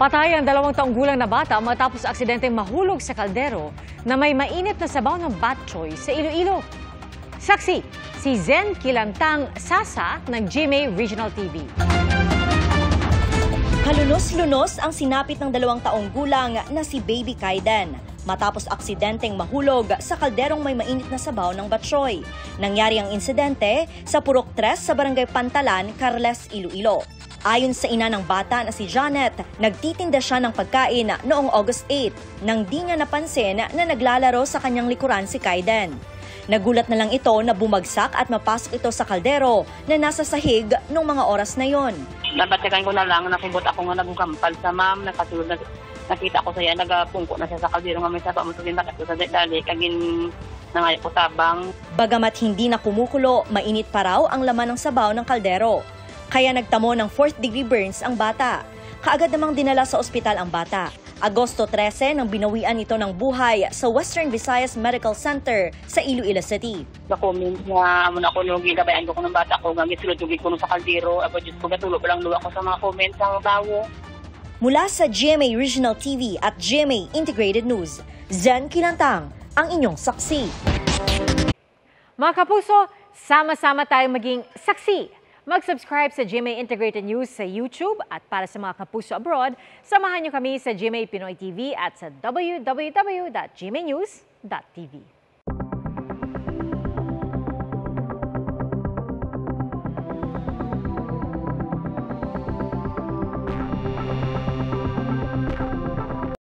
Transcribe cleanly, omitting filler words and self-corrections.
Patay ang 2 taong gulang na bata matapos aksidenteng mahulog sa kaldero na may mainit na sabaw ng bat choy sa Iloilo. Saksi, si Zen Kilantang Sasa ng GMA Regional TV. Kalunos-lunos ang sinapit ng 2 taong gulang na si Baby Kaiden matapos aksidenteng mahulog sa kalderong may mainit na sabaw ng batchoy. Nangyari ang insidente sa Purok 3 sa Barangay Pantalan, Carles, Iloilo. Ayon sa ina ng bata na si Janet, nagtitinda siya ng pagkain noong August 8 nang di niya napansin na naglalaro sa kanyang likuran si Kaiden. Nagulat na lang ito na bumagsak at mapasok ito sa kaldero na nasa sahig noong mga oras na yon. Nabatikan ko na lang, nakibot ako nga nagkampal sa ma'am, nakasulod na nakita ko siya, nagapungko na siya sa kaldero nga may sapa mo sa ko sa dali, kagin nangayap ko tabang. Bagamat hindi na kumukulo, mainit pa raw ang laman ng sabaw ng kaldero. Kaya nagtamo ng 4th-degree burns ang bata. Kaagad namang dinala sa ospital ang bata. Agosto 13 nang binawian ito ng buhay sa Western Visayas Medical Center sa Iloilo City. Na-comment nga, amo na ako nung ginabayan ko ng bata ko, nga gisulod-ugid ko sa kaldero, abo Diyos ko, gatulo pa lang luwa ko sa mga comments ng tao. Mula sa GMA Regional TV at GMA Integrated News, Zen Kilantang, ang inyong saksi. Mga kapuso, sama-sama tayong maging saksi. Mag-subscribe sa GMA Integrated News sa YouTube at para sa mga kapuso abroad, samahan niyo kami sa GMA Pinoy TV at sa www.gmanews.tv.